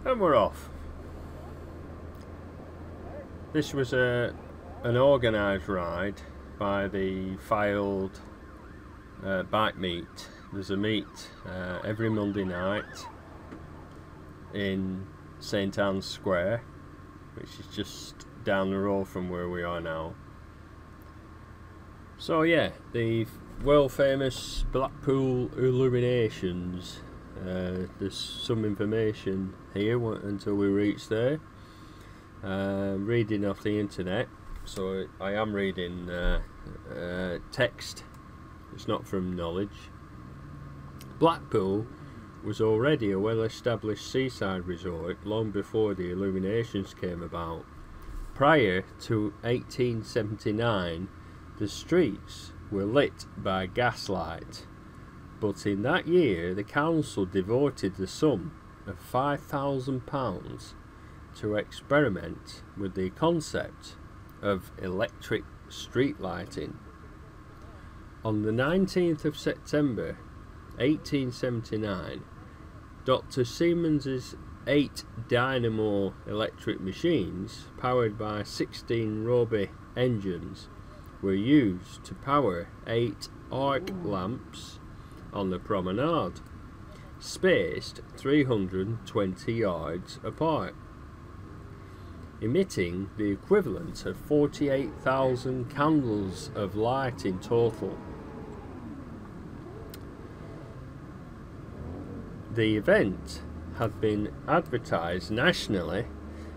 And we're off. This was an organised ride by the Filed bike meet. There's a meet every Monday night in St Anne's Square, which is just down the road from where we are now. So yeah, the world famous Blackpool Illuminations. There's some information here until we reach there. Reading off the internet, so I am reading text. It's not from knowledge. Blackpool was already a well-established seaside resort long before the Illuminations came about. Prior to 1879, the streets were lit by gaslight, but in that year the council devoted the sum of £5,000 to experiment with the concept of electric street lighting. On the 19th of September 1879, Dr. Siemens's 8 dynamo electric machines, powered by 16 Roby engines, were used to power 8 arc lamps on the promenade, spaced 320 yards apart, emitting the equivalent of 48,000 candles of light in total. The event had been advertised nationally,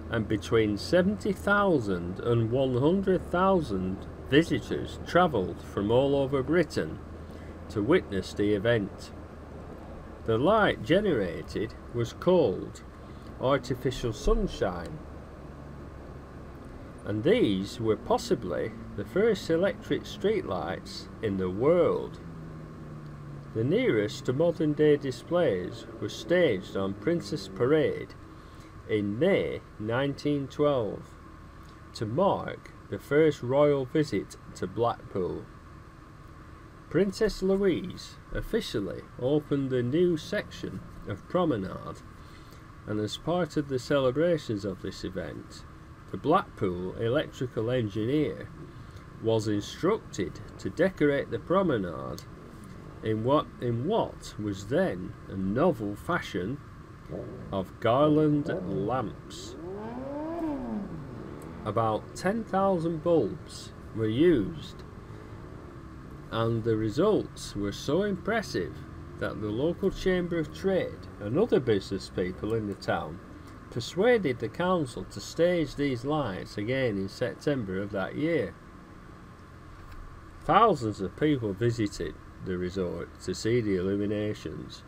and between 70,000 and 100,000 visitors travelled from all over Britain to witness the event. The light generated was called artificial sunshine, and these were possibly the first electric streetlights in the world. The nearest to modern day displays was staged on Princess Parade in May 1912 to mark the first royal visit to Blackpool. Princess Louise officially opened the new section of promenade, and as part of the celebrations of this event, the Blackpool electrical engineer was instructed to decorate the promenade in what was then a novel fashion of garland lamps. About 10,000 bulbs were used, and the results were so impressive that the local Chamber of Trade and other business people in the town persuaded the council to stage these lights again in September of that year. Thousands of people visited the resort to see the illuminations,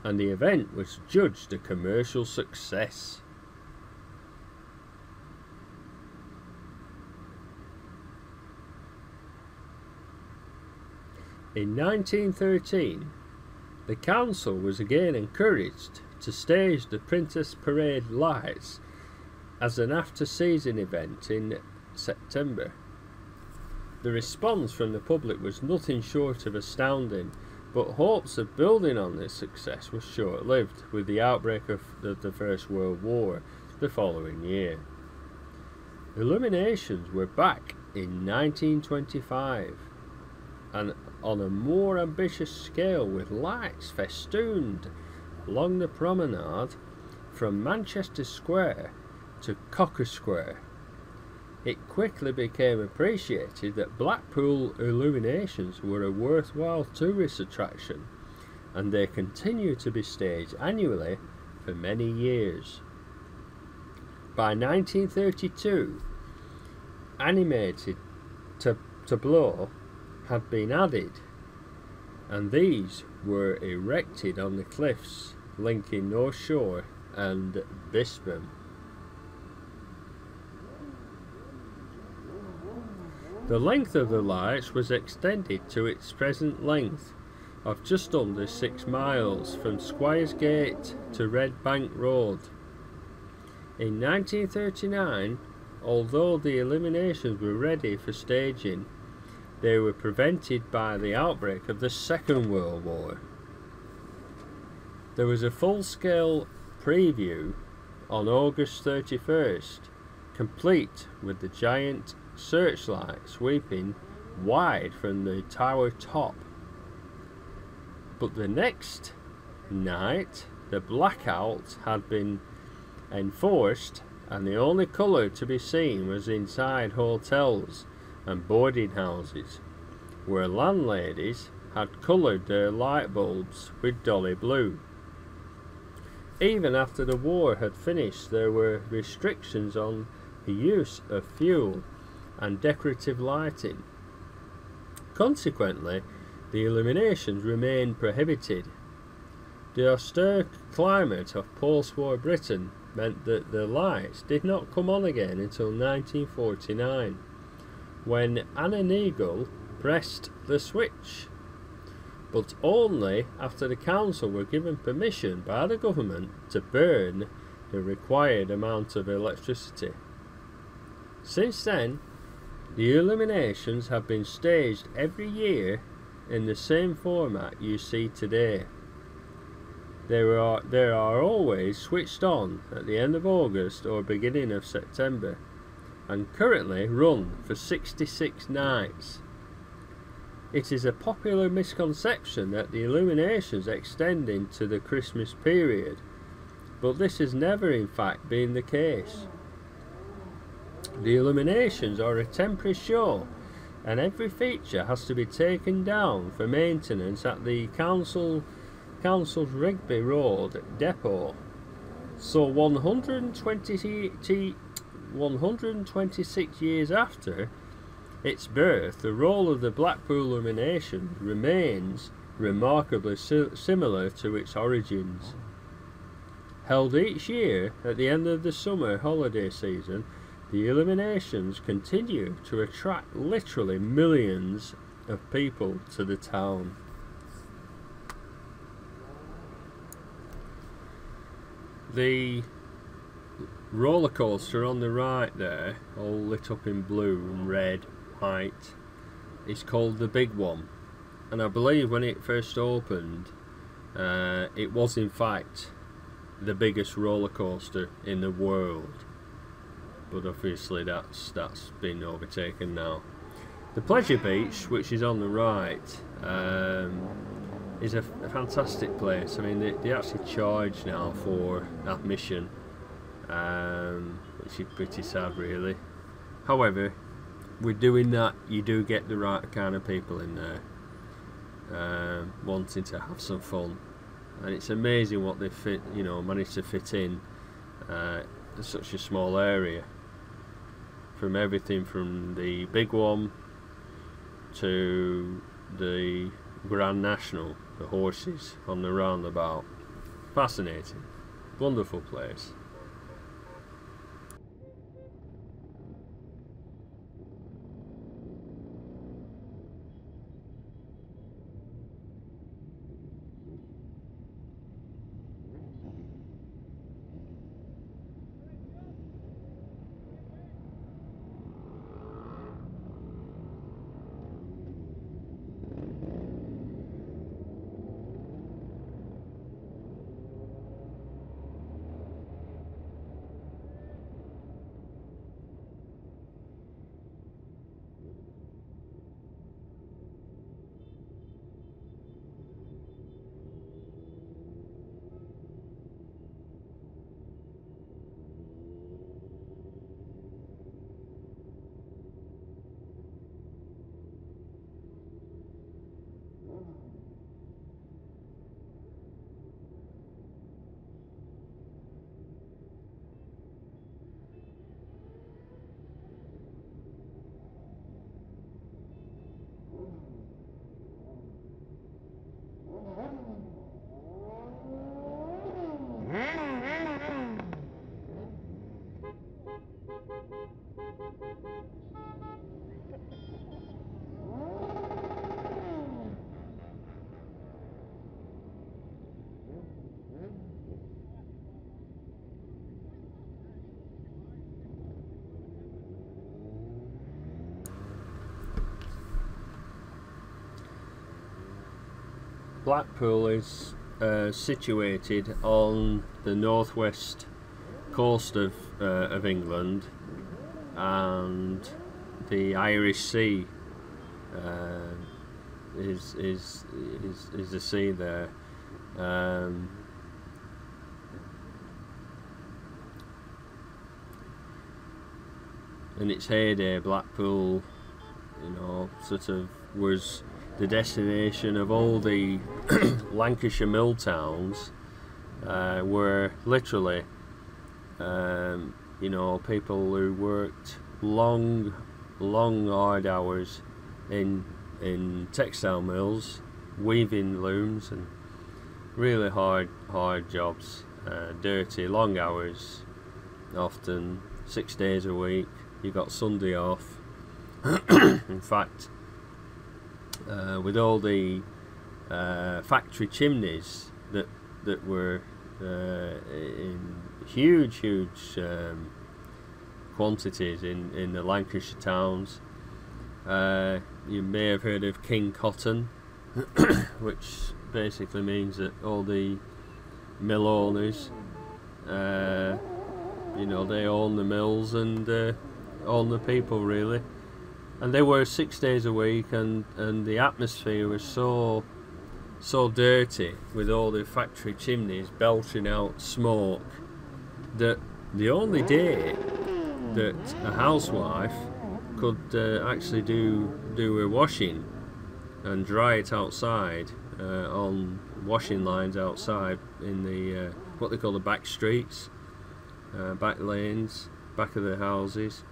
and the event was judged a commercial success. In 1913, the council was again encouraged to stage the Princess Parade lights as an after-season event in September. The response from the public was nothing short of astounding, but hopes of building on this success were short-lived with the outbreak of the First World War the following year. Illuminations were back in 1925, and on a more ambitious scale, with lights festooned along the promenade from Manchester Square to Cocker Square. It quickly became appreciated that Blackpool Illuminations were a worthwhile tourist attraction, and they continue to be staged annually for many years. By 1932, animated tableaux had been added, and these were erected on the cliffs linking North Shore and Bispham. The length of the lights was extended to its present length of just under 6 miles from Squires Gate to Red Bank Road. In 1939, although the illuminations were ready for staging, they were prevented by the outbreak of the Second World War. There was a full-scale preview on August 31st, complete with the giant searchlight sweeping wide from the tower top. But the next night, the blackout had been enforced, and the only colour to be seen was inside hotels and boarding houses, where landladies had coloured their light bulbs with dolly blue. Even after the war had finished, there were restrictions on the use of fuel and decorative lighting. Consequently, the illuminations remained prohibited. The austere climate of post-war Britain meant that the lights did not come on again until 1949, when Anna Neagle pressed the switch, but only after the council were given permission by the government to burn the required amount of electricity. Since then, the illuminations have been staged every year in the same format you see today. They are always switched on at the end of August or beginning of September, and currently run for 66 nights. It is a popular misconception that the illuminations extend into the Christmas period, but this has never in fact been the case. The illuminations are a temporary show, and every feature has to be taken down for maintenance at the council's Rigby Road depot. So 126 years after its birth, the role of the Blackpool Illuminations remains remarkably similar to its origins. Held each year at the end of the summer holiday season, the illuminations continue to attract literally millions of people to the town. The roller coaster on the right there, all lit up in blue and red, white, is called the Big One, and I believe when it first opened, it was in fact the biggest roller coaster in the world. But obviously that's been overtaken now. The Pleasure Beach, which is on the right, is a fantastic place. I mean, they actually charge now for admission, which is pretty sad really. However, with doing that, you do get the right kind of people in there, wanting to have some fun, and it's amazing what they managed to fit in such a small area. From everything from the Big One to the Grand National, the horses on the roundabout. Fascinating, wonderful place. Blackpool is situated on the northwest coast of England, and the Irish Sea is the sea there. In its heyday, Blackpool, you know, sort of was the destination of all the Lancashire mill towns, were literally, you know, people who worked long hard hours in textile mills, weaving looms, and really hard jobs, dirty, long hours, often 6 days a week. You got Sunday off. In fact, with all the factory chimneys that were in huge quantities in the Lancashire towns, you may have heard of King Cotton, which basically means that all the mill owners, you know, they own the mills and own the people, really. And they were 6 days a week, and the atmosphere was so dirty, with all the factory chimneys belching out smoke, that the only day that a housewife could actually do her washing and dry it outside, on washing lines outside in the what they call the back streets, back lanes, back of the houses,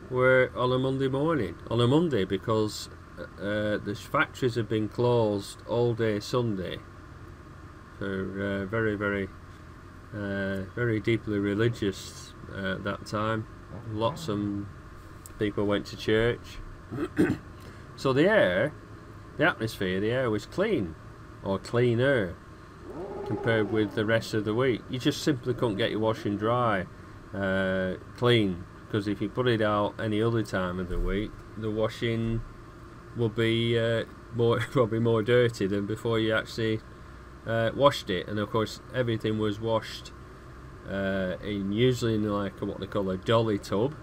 were on a Monday morning, on a Monday, because the factories had been closed all day Sunday for very deeply religious at that time. Lots of people went to church. So the atmosphere, the air was clean, or cleaner, compared with the rest of the week. You just simply couldn't get your washing dry clean, because if you put it out any other time of the week, the washing will be probably more dirty than before you actually washed it. And of course, everything was washed usually in like what they call a dolly tub,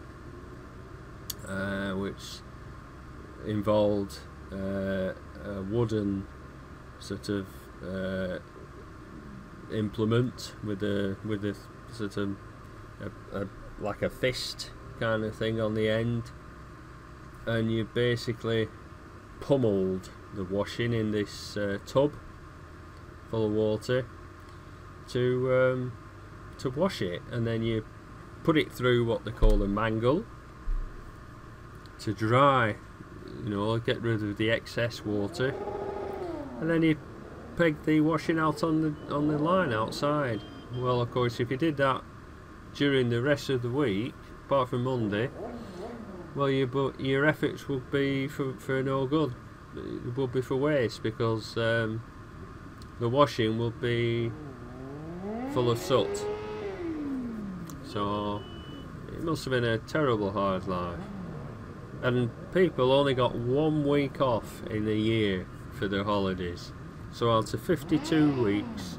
which involved a wooden sort of implement with a sort of like a fist kind of thing on the end, and you basically pummeled the washing in this tub full of water to wash it, and then you put it through what they call a mangle to dry, you know, get rid of the excess water, and then you peg the washing out on the line outside. Well, of course, if you did that during the rest of the week, apart from Monday, well, your efforts would be for no good. It would be for waste, because the washing will be full of soot. So it must have been a terrible hard life. And people only got 1 week off in a year for their holidays. So out of 52 weeks,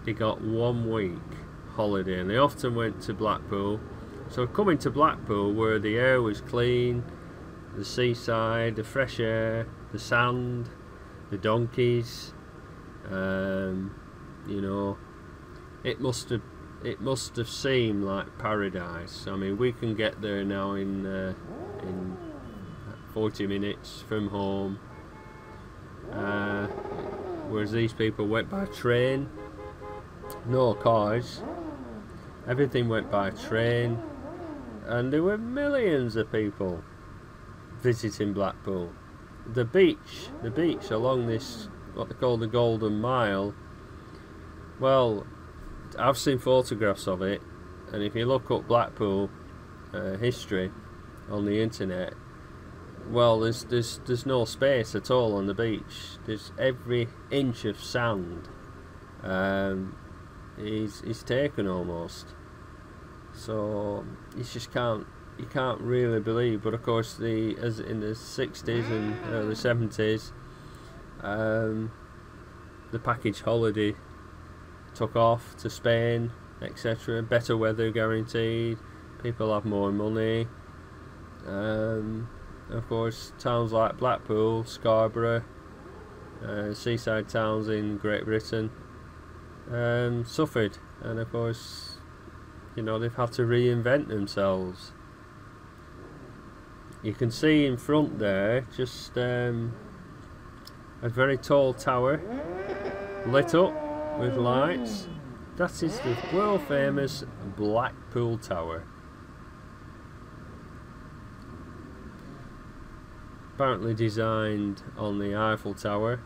they got 1 week holiday, and they often went to Blackpool. So coming to Blackpool, where the air was clean, the seaside, the fresh air, the sand, the donkeys, you know, it must have seemed like paradise. I mean, we can get there now in 40 minutes from home, whereas these people went by train. No cars, everything went by train, and there were millions of people visiting Blackpool. The beach along this, what they call the Golden Mile, well, I've seen photographs of it, and if you look up Blackpool history on the internet, well, there's no space at all on the beach. There's every inch of sand is taken almost. So you can't really believe. But of course, as in the 60s and early 70s, the package holiday took off to Spain, etc. Better weather guaranteed, people have more money. Of course, towns like Blackpool, Scarborough, seaside towns in Great Britain suffered, and of course, you know, they've had to reinvent themselves. You can see in front there just a very tall tower lit up with lights. That is the world famous Blackpool Tower. Apparently designed on the Eiffel Tower,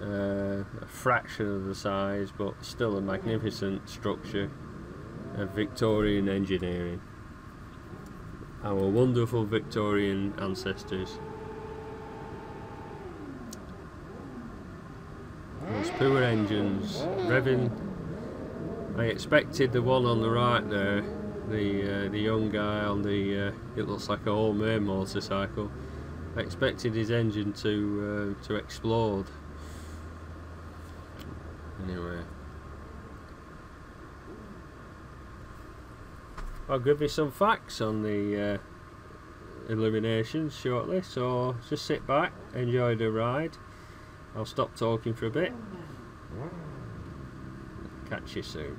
a fraction of the size, but still a magnificent structure of Victorian engineering. Our wonderful Victorian ancestors. Those poor engines revving. I expected the one on the right there, the young guy on the it looks like a homemade motorcycle. I expected his engine to explode. Anyway, I'll give you some facts on the Illuminations shortly, so just sit back, enjoy the ride. I'll stop talking for a bit. Catch you soon.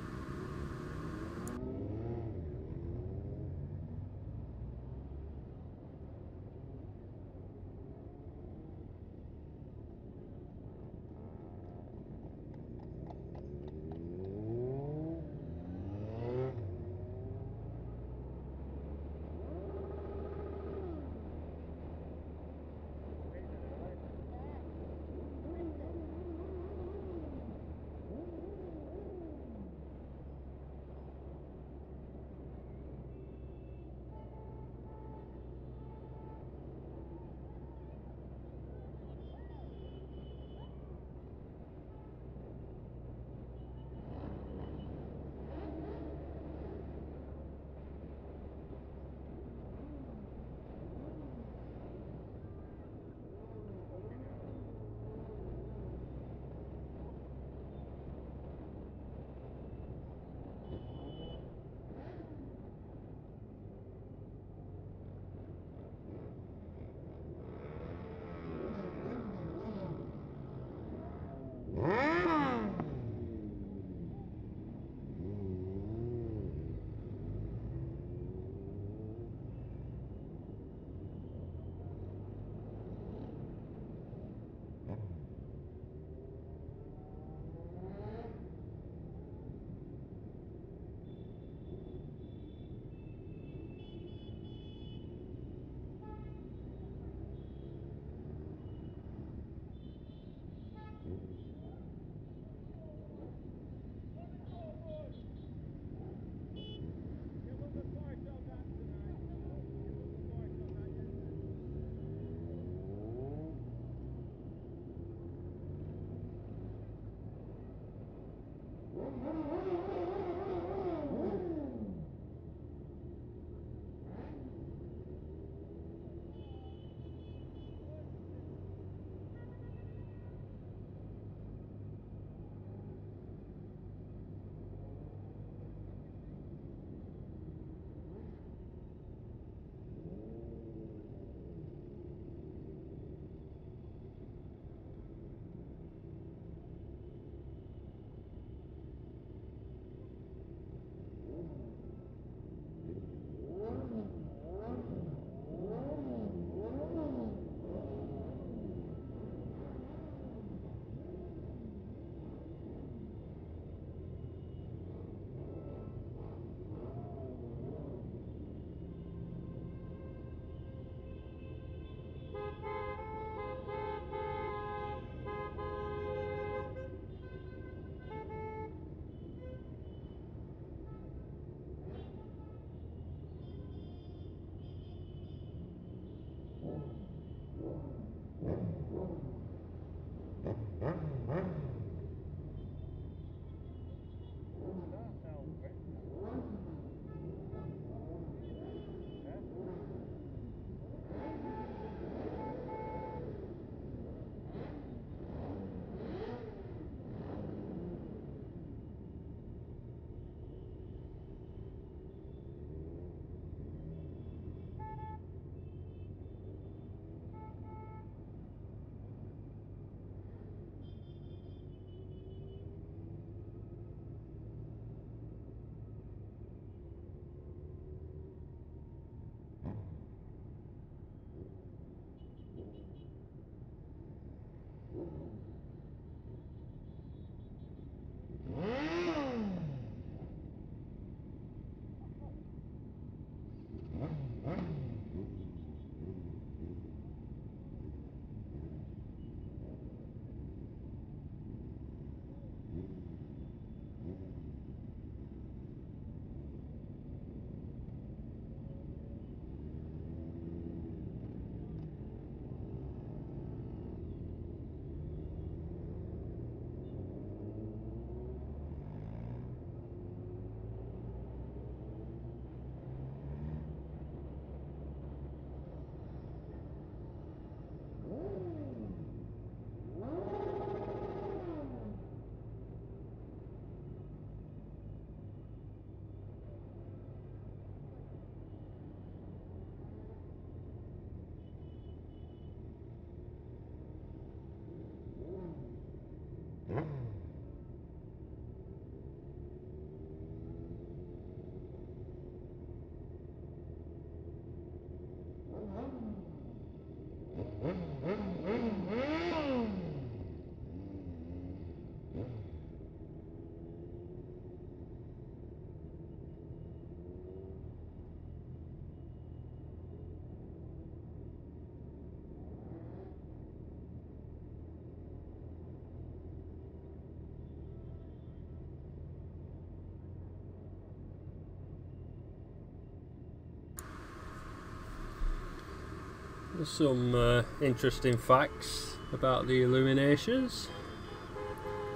There's some interesting facts about the Illuminations.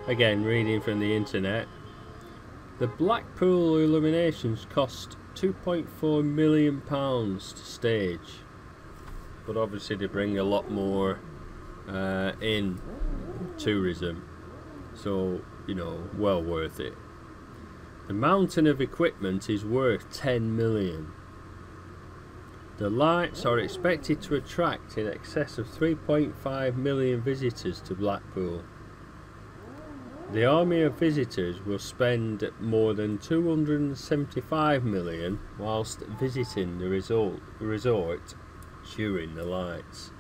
Again, reading from the internet. The Blackpool Illuminations cost £2.4 million to stage, but obviously they bring a lot more in tourism, so you know, well worth it. The mountain of equipment is worth 10 million. The lights are expected to attract in excess of 3.5 million visitors to Blackpool. The army of visitors will spend more than 275 million whilst visiting the resort during the lights.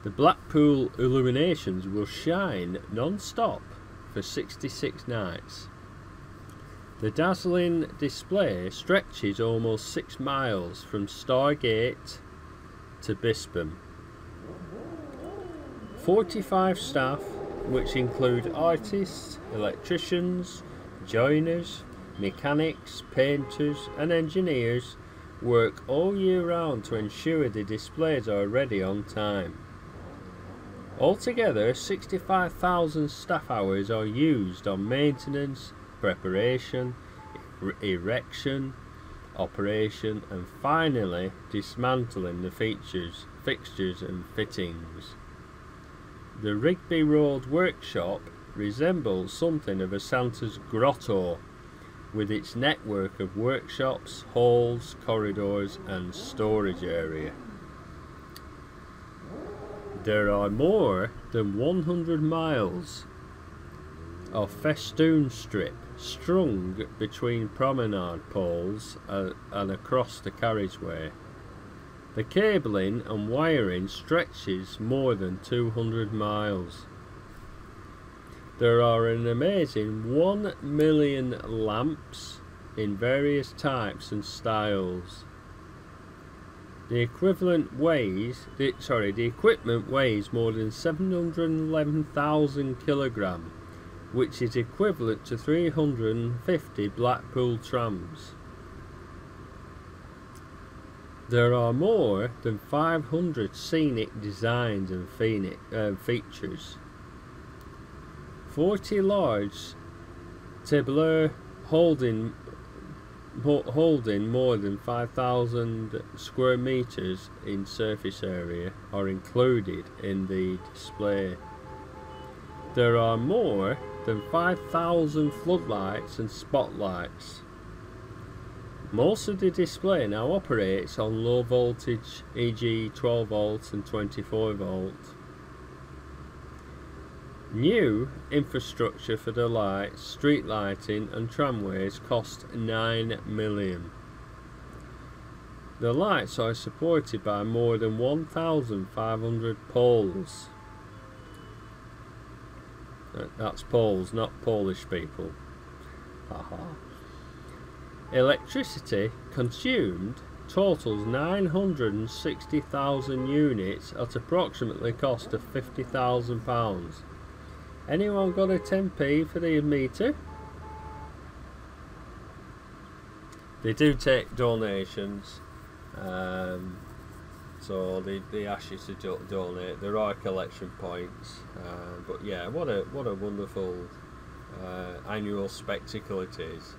The Blackpool Illuminations will shine non-stop for 66 nights. The dazzling display stretches almost 6 miles from Stargate to Bispam. 45 staff, which include artists, electricians, joiners, mechanics, painters and engineers, work all year round to ensure the displays are ready on time. Altogether, 65,000 staff hours are used on maintenance, preparation, erection, operation and finally dismantling the fixtures and fittings. The Rigby Road workshop resembles something of a Santa's grotto, with its network of workshops, halls, corridors and storage area. There are more than 100 miles of festooned strip strung between promenade poles and across the carriageway. The cabling and wiring stretches more than 200 miles. There are an amazing 1 million lamps in various types and styles. The equipment weighs more than 711,000 kilograms, which is equivalent to 350 Blackpool trams. There are more than 500 scenic designs and features. 40 large tableaux holding more than 5,000 square meters in surface area are included in the display. There are more than 5,000 floodlights and spotlights. Most of the display now operates on low voltage, e.g. 12 volts and 24 volts. New infrastructure for the lights, street lighting and tramways cost 9 million. The lights are supported by more than 1,500 poles. That's Poles, not Polish people. Haha. Electricity consumed totals 960,000 units at approximately cost of £50,000. Anyone got a 10p for the meter? They do take donations, so they ask you to donate. There are collection points, but yeah, what a wonderful annual spectacle it is.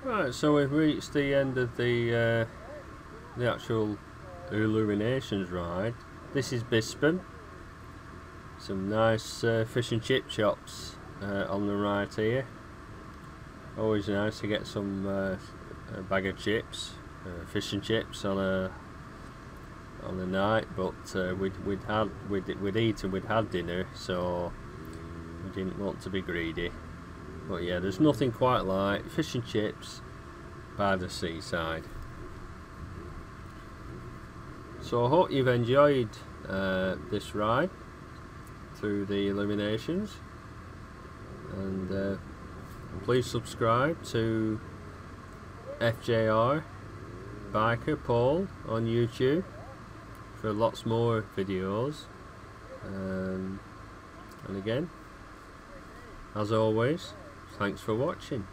Right, so we've reached the end of the actual Illuminations ride. This is Bispham. Some nice fish and chip shops on the right here. Always nice to get some a bag of chips, fish and chips on a night. But we'd eat and we'd had dinner, so we didn't want to be greedy. But yeah, there's nothing quite like fish and chips by the seaside. So I hope you've enjoyed this ride through the Illuminations, and please subscribe to FJR Biker Paul on YouTube for lots more videos, and again, as always, thanks for watching.